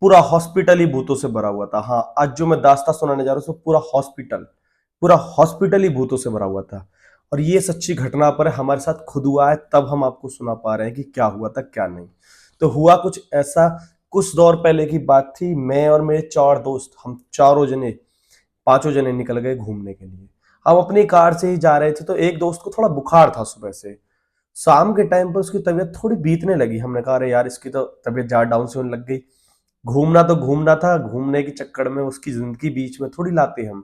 पूरा हॉस्पिटल ही भूतों से भरा हुआ था। हाँ, आज जो मैं दास्तां सुनाने जा रहा हूँ, पूरा हॉस्पिटल ही भूतों से भरा हुआ था। और ये सच्ची घटना पर हमारे साथ खुद हुआ है, तब हम आपको सुना पा रहे हैं कि क्या हुआ था क्या नहीं। तो हुआ कुछ ऐसा, कुछ दौर पहले की बात थी। मैं और मेरे 4 दोस्त, हम चारों जने, पांचों जने निकल गए घूमने के लिए। हम अपनी कार से ही जा रहे थे, तो एक दोस्त को थोड़ा बुखार था सुबह से। शाम के टाइम पर उसकी तबीयत थोड़ी बीतने लगी। हमने कहा अरे यार, इसकी तो तबीयत ज्यादा डाउन से होने लग गई। घूमना तो घूमना था, घूमने के चक्कर में उसकी जिंदगी बीच में थोड़ी लाते हम।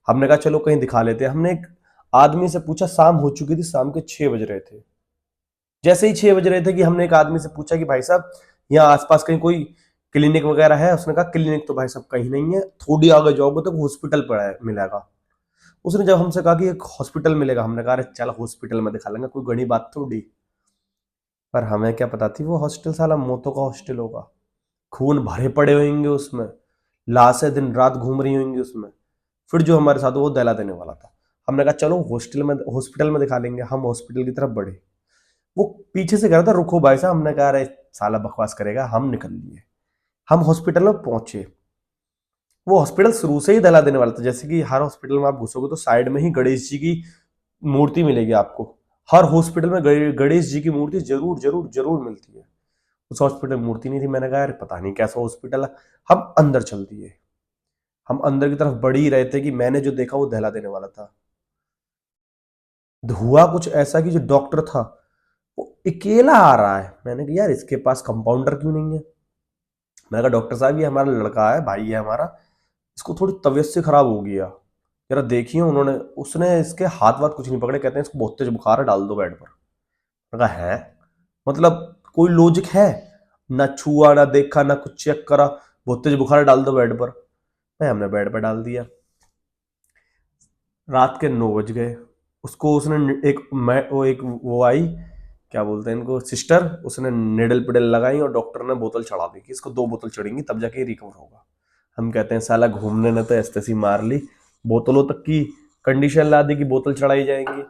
हमने कहा चलो कहीं दिखा लेते हैं। हमने एक आदमी से पूछा, शाम हो चुकी थी, शाम के 6 बज रहे थे। जैसे ही 6 बज रहे थे कि हमने एक आदमी से पूछा कि भाई साहब, यहाँ आसपास कहीं कोई क्लिनिक वगैरह है? उसने कहा क्लिनिक तो भाई साहब कहीं नहीं है, थोड़ी आगे जाओगे तो हॉस्पिटल पड़ा है, मिलेगा। उसने जब हमसे कहा कि एक हॉस्पिटल मिलेगा, हमने कहा अरे चल हॉस्पिटल में दिखा लेंगे, कोई बड़ी बात थोड़ी। पर हमें क्या पता थी वो हॉस्टल साला मौतों का हॉस्टल होगा। खून भरे पड़े होंगे उसमें, लाशें दिन रात घूम रही होंगी उसमें। फिर जो हमारे साथ वो दहला देने वाला था। हमने कहा चलो हॉस्पिटल में दिखा लेंगे। हम हॉस्पिटल की तरफ बढ़े। वो पीछे से कह रहा था रुको भाई साहब। हमने कहा अरे साला बकवास करेगा। हम निकल लिए। हम हॉस्पिटल में पहुंचे। वो हॉस्पिटल शुरू से ही दहला देने वाला था। जैसे कि हर हॉस्पिटल में आप घुसोगे तो साइड में ही गणेश जी की मूर्ति मिलेगी आपको। हर हॉस्पिटल में गणेश जी की मूर्ति जरूर जरूर जरूर मिलती है। उस हॉस्पिटल में मूर्ति नहीं थी। मैंने कहा यार पता नहीं कैसा हॉस्पिटल है। हम अंदर चल दिए। हम अंदर की तरफ बढ़ ही रहे थे कि मैंने जो देखा वो दहला देने वाला था। हुआ कुछ ऐसा कि जो डॉक्टर था वो अकेला आ रहा है। मैंने कहा यार इसके पास कंपाउंडर क्यों नहीं है? मैंने कहा डॉक्टर साहब ये हमारा लड़का है, भाई है हमारा, इसको थोड़ी तबीयत से खराब हो गया, जरा देखिए। उन्होंने उसने इसके हाथ वाथ कुछ नहीं पकड़े, कहते हैं इसको बहुत तेज बुखार है, डाल दो बेड पर। मैंने कहा है, मतलब कोई लॉजिक है? ना छुआ ना देखा ना कुछ चेक करा, बहुत तेज बुखार है, डाल दो बेड पर। मैं हमने बेड पर डाल दिया। रात के 9 बज गए। उसको उसने वो आई, क्या बोलते हैं इनको, सिस्टर, उसने निडल पिडल लगाई और डॉक्टर ने बोतल चढ़ा दी कि इसको 2 बोतल चढ़ेंगी तब जाके रिकवर होगा। हम कहते हैं साला घूमने ने तो ऐसी मार ली, बोतलों तक की कंडीशन ला दी कि बोतल चढ़ाई जाएंगी।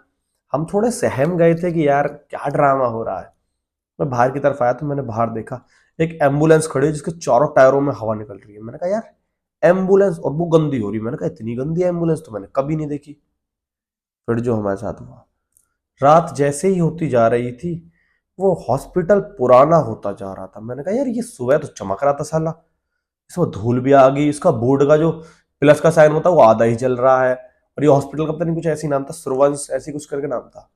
हम थोड़े सहम गए थे कि यार क्या ड्रामा हो रहा है। मैं बाहर की तरफ आया तो मैंने बाहर देखा एक एम्बुलेंस खड़ी है जिसके चारों टायरों में हवा निकल रही है। मैंने कहा यार एम्बुलेंस, और वो गंदी हो रही है। मैंने कहा इतनी गंदी एम्बुलेंस तो मैंने कभी नहीं देखी। फिर जो हमारे साथ हुआ, रात जैसे ही होती जा रही थी वो हॉस्पिटल पुराना होता जा रहा था। मैंने कहा यार ये सुबह तो चमक रहा था साला, इसमें धूल भी आ गई। इसका बोर्ड का जो प्लस का साइन होता है वो आधा ही जल रहा है। और ये हॉस्पिटल का पता नहीं कुछ ऐसी नाम था, सुरवंश ऐसी कुछ करके नाम था।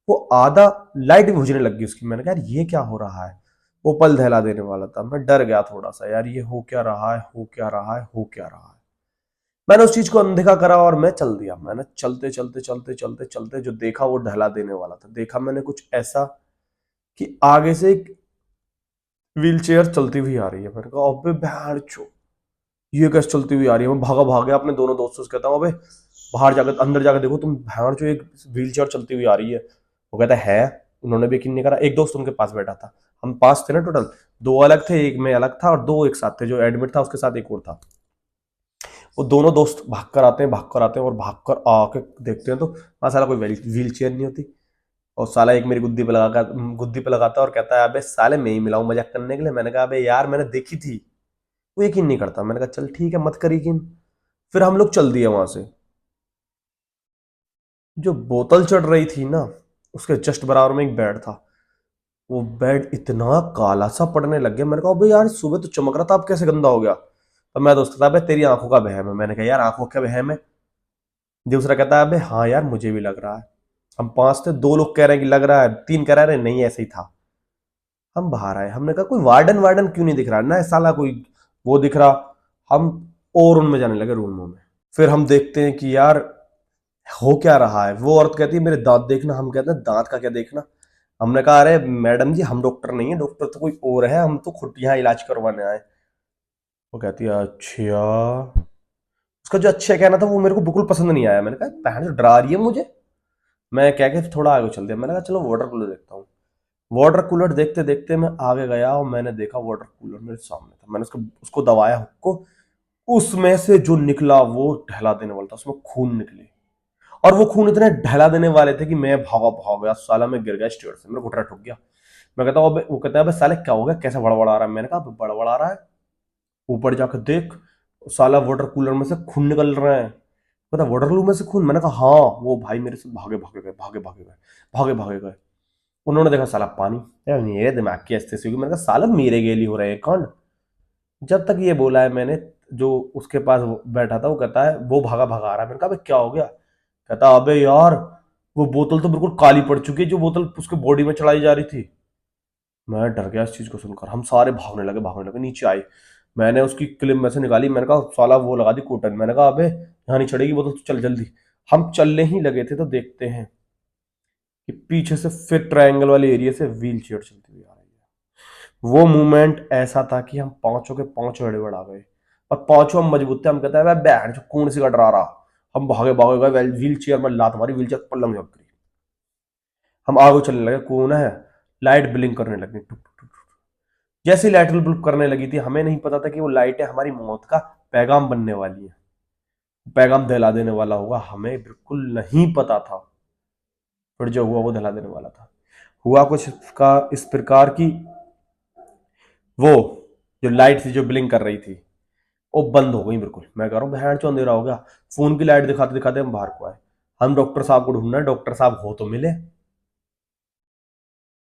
वो आधा लाइट भी बुझने लग गई उसकी। मैंने कहा यार ये क्या हो रहा है? वो पल दहला देने वाला था। मैं डर गया थोड़ा सा, यार ये हो क्या रहा है, हो क्या रहा है, हो क्या रहा है। मैंने उस चीज को अनदेखा करा और मैं चल दिया। मैंने चलते चलते चलते चलते चलते जो देखा वो ढला देने वाला था। देखा मैंने कुछ ऐसा कि आगे से एक व्हील चेयर चलती हुई आ रही है। मैंने कहा अबे भैंचो, ये कैसे चलती हुई आ रही है? मैं भाग गया अपने दोनों दोस्तों से, कहता हूँ अबे बाहर जाकर अंदर जाकर देखो, तुम भैंचो एक व्हील चेयर चलती हुई आ रही है। वो कहता है। उन्होंने भी यकीन नहीं करा। एक दोस्त उनके पास बैठा था। हम 5 थे ना टोटल, 2 अलग थे, एक मैं अलग था, और 2 एक साथ थे। जो एडमिट था उसके साथ एक और था। वो दोनों दोस्त भाग कर आते हैं, भाग कर आते हैं, और भाग कर आके देखते हैं तो वहां साला कोई व्हील चेयर नहीं होती। और साला एक मेरी गुद्दी पे लगाता है और कहता है अबे साले मैं ही मिलाऊं मजाक करने के लिए। मैंने कहा अबे यार मैंने देखी थी। वो यकीन नहीं करता। मैंने कहा चल ठीक है, मत कर यकीन। फिर हम लोग चल दिए वहां से। जो बोतल चढ़ रही थी ना, उसके जस्ट बराबर में एक बेड था। वो बेड इतना काला सा पड़ने लग गया। मैंने कहा अबे यार सुबह तो चमक रहा था, अब कैसे गंदा हो गया? तो मैं दोस्त कहता अबे तेरी आंखों का वहम है। मैंने कहा यार आंखों का वहम है? दूसरा कहता है अबे हाँ यार मुझे भी लग रहा है। हम 5 थे, 2 लोग कह रहे हैं कि लग रहा है, 3 कह रहे हैं नहीं ऐसे ही था। हम बाहर आए। हमने कहा कोई वार्डन वार्डन क्यों नहीं दिख रहा ना साला, कोई वो दिख रहा। हम और उनमें जाने लगे रूमों में। फिर हम देखते हैं कि यार हो क्या रहा है। वो औरत कहती है मेरे दांत देखना। हम कहते हैं दांत का क्या देखना? हमने कहा अरे मैडम जी हम डॉक्टर नहीं है, डॉक्टर तो कोई और है, हम तो खुद यहाँ इलाज करवाने आए। वो कहती है अच्छा। उसका जो अच्छा कहना था वो मेरे को बिल्कुल पसंद नहीं आया। मैंने कहा बहन जो डरा रही है मुझे। मैं कह के थोड़ा आगे चल दिया। मैंने कहा चलो वाटर कूलर देखता हूँ। वाटर कूलर देखते देखते मैं आगे गया और मैंने देखा वाटर कूलर मेरे सामने था। मैंने उसको उसको दबाया हुक को। उसमें से जो निकला वो ढहला देने वाला था। उसमें खून निकले, और वो खून इतने ढहला देने वाले थे कि मैं भागा गया साला। मैं गिर गया स्टेयर से, मेरा घुटना ठुक गया। मैं कहता हूँ अबे, वो कहता है अबे साले क्या हो गया, कैसे बड़बड़ा रहा है? मैंने कहा बड़बड़ा रहा है, ऊपर जाकर देख, साला वाटर कूलर में से खून निकल रहा है। पता वाटर कूलर में से खून? मैंने कहा हाँ। वो भाई मेरे से भागे भागे गए, भागे भागे गए, भागे भागे गए। उन्होंने देखा साला पानी। यार मेरे दिमाग की अस्थिति होगी, मैंने कहा साला मेरे गेली हो रहे हैं कांड। जब तक ये बोला है मैंने, जो उसके पास बैठा था वो कहता है, वो भागा भागा आ रहा है। मैंने कहा अबे क्या हो गया? कहता अबे यार वो बोतल तो बिल्कुल काली पड़ चुकी है, जो बोतल उसके बॉडी में चढ़ाई जा रही थी। मैं डर गया इस चीज को सुनकर। हम सारे भागने लगे, भागने लगे, नीचे आए। मैंने उसकी क्लिप में से निकाली, मैंने कहा साला वो लगा दी कूटन। मैंने कहा अबे यहाँ नहीं चढ़ेगी बोतल, तो चल जल्दी। हम चलने ही लगे थे तो देखते हैं कि पीछे से फिर ट्रायंगल वाले एरिया से व्हील चेयर चलती हुई आ रही है। वो मोमेंट ऐसा था कि हम पांचों के पांचों एड़े आ गए, और पांचों हम मजबूत थे। हम कहते हैं बहन जो कौन सी का डरा रहा। हम भागे भागे गए, व्हील चेयर में लात हमारी, व्हील चेयर पलंग झपक गई। हम आगे चलने लगे, कौन है? लाइट ब्लिंक करने लगी, टुक टुक टुक टुक। जैसी लाइट ब्लिंक करने लगी थी, हमें नहीं पता था कि वो लाइटें हमारी मौत का पैगाम बनने वाली है, पैगाम दिला देने वाला होगा। हमें बिल्कुल नहीं पता था। फिर जो हुआ वो दिला देने वाला था। हुआ कुछ का इस प्रकार की, वो जो लाइट थी जो ब्लिंक कर रही थी वो बंद हो गई बिल्कुल। मैं कह रहा हूँ बहन चो अंधेरा हो गया। फोन की लाइट दिखाते दिखाते हम बाहर को आए। हम डॉक्टर साहब को ढूंढना है, डॉक्टर साहब हो तो मिले।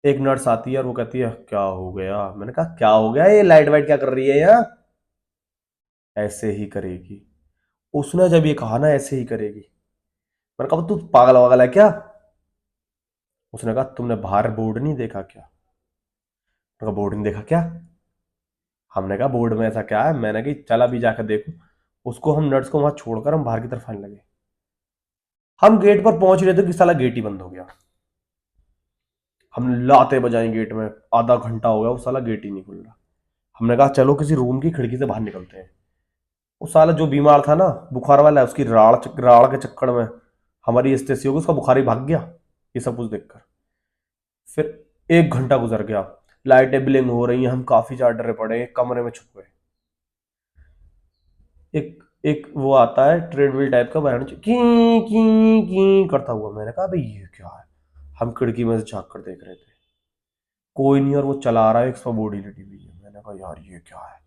एक नर्स आती है और वो कहती है क्या हो गया? मैंने कहा क्या हो गया, ये लाइट वाइट क्या कर रही है यहाँ? ऐसे ही करेगी। उसने जब ये कहा ना ऐसे ही करेगी, मैंने कहा तू पागल वागल है क्या? उसने कहा तुमने बाहर बोर्ड नहीं देखा क्या? मैंने कहा बोर्ड नहीं देखा क्या? हमने कहा बोर्ड में ऐसा क्या है? मैंने कहा चल अभी जाकर देखो। उसको हम नर्स को वहां छोड़कर हम बाहर की तरफ आने लगे। हम गेट पर पहुंच रहे थे कि साला गेट ही बंद हो गया। हमने लाते बजाई गेट में, आधा घंटा हो गया वो साला गेट ही नहीं खुल रहा। हमने कहा चलो किसी रूम की खिड़की से बाहर निकलते हैं। वो साला जो बीमार था ना, बुखार वाला, उसकी राड़ के चक्कर में हमारी स्थिति होगी, उसका बुखार ही भाग गया ये सब कुछ देखकर। फिर एक घंटा गुजर गया, लाइटें ब्लिंक हो रही हैं, हम काफी ज्यादा डरे पड़े, एक कमरे में छुप गए। एक एक वो आता है ट्रेडमिल टाइप का, बाहर की की करता हुआ। मैंने कहा भाई ये क्या है? हम खिड़की में से झांक कर देख रहे थे, कोई नहीं, और वो चला रहा है, एक बॉडी लेटी हुई है। मैंने कहा यार ये क्या है?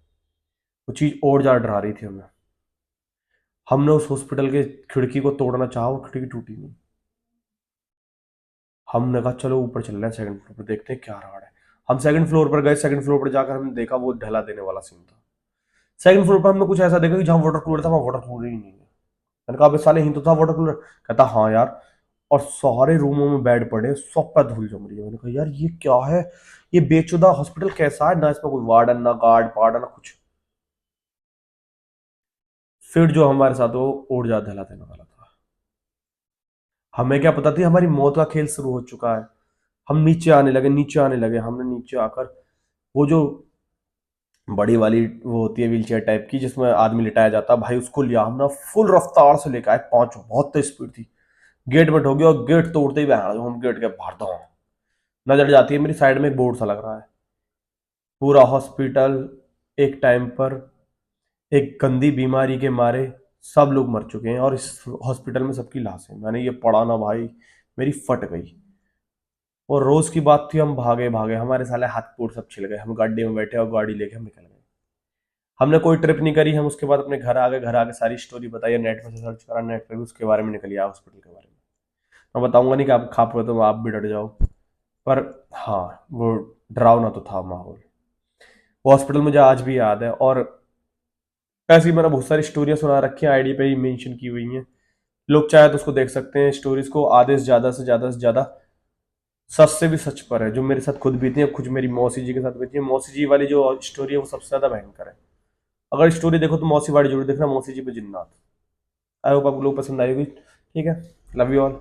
वो चीज और ज्यादा डरा रही थी हमें। हमने उस हॉस्पिटल के खिड़की को तोड़ना चाहा, वो खिड़की टूटी नहीं। हमने कहा चलो ऊपर चल रहे हैं, सेकंड फ्लोर पर देखते हैं क्या रहा है। हम सेकंड फ्लोर पर गए। सेकंड फ्लोर पर जाकर हमने देखा वो ढला देने वाला सीन था। सेकंड फ्लोर पर हमने कुछ ऐसा देखा कि जहां वाटर कूलर था वहां वाटर कूलर ही नहीं है। मैंने कहा अबे साले ही तो था वाटर कूलर। कहता हाँ यार। और सारे रूमों में बेड पड़े, सब पे धूल जम रही है। मैंने कहा यार ये क्या है? ये बेचुदा हॉस्पिटल कैसा है? ना इसमें कोई वार्डन, ना गार्ड पार्ड, ना कुछ। फिर जो हमारे साथ वो और ज्यादा ढला देने वाला था। हमें क्या पता थी हमारी मौत का खेल शुरू हो चुका है। हम नीचे आने लगे, नीचे आने लगे। हमने नीचे आकर वो जो बड़ी वाली वो होती है व्हील चेयर टाइप की जिसमें आदमी लिटाया जाता है, भाई उसको लिया हमने, फुल रफ्तार से लेकर आए। पांचों, बहुत तेज स्पीड थी। गेट में ठोक गया और गेट तोड़ते ही बहन हम गेट के बाहर दो। नजर जाती है मेरी साइड में एक बोर्ड सा लग रहा है, पूरा हॉस्पिटल एक टाइम पर एक गंदी बीमारी के मारे सब लोग मर चुके हैं और इस हॉस्पिटल में सबकी लाशें। मैंने ये पढ़ा ना भाई, मेरी फट गई। और रोज की बात थी, हम भागे भागे, हमारे साले हाथ पैर सब छिल गए। हम गाड़ी में बैठे और गाड़ी लेके हम निकल गए। हमने कोई ट्रिप नहीं करी। हम उसके बाद अपने घर आ गए। घर आके सारी स्टोरी बताई, नेट में से सर्च करा, नेट पे भी उसके बारे में निकल आया, हॉस्पिटल के बारे में। मैं बताऊंगा नहीं कि आप खा पाए तो आप भी डर जाओ, पर हाँ वो डरावना तो था माहौल। वो हॉस्पिटल मुझे आज भी याद है। और ऐसी मैंने बहुत सारी स्टोरियां सुना रखी हैं, आईडी पे ही मेंशन की हुई हैं। लोग चाहे तो उसको देख सकते हैं, स्टोरीज को। आधे से ज्यादा सच से भी सच पर है, जो मेरे साथ खुद बीती है, कुछ मेरी मौसी जी के साथ बीती है। मौसी जी वाली जो स्टोरी है वो सबसे ज्यादा भयंकर है। अगर स्टोरी देखो तो मौसी वाली जरूर देखना, मौसी जी पे जिन्नात। आई होप आपको लोग पसंद आई होगी। ठीक है, लव यू ऑल।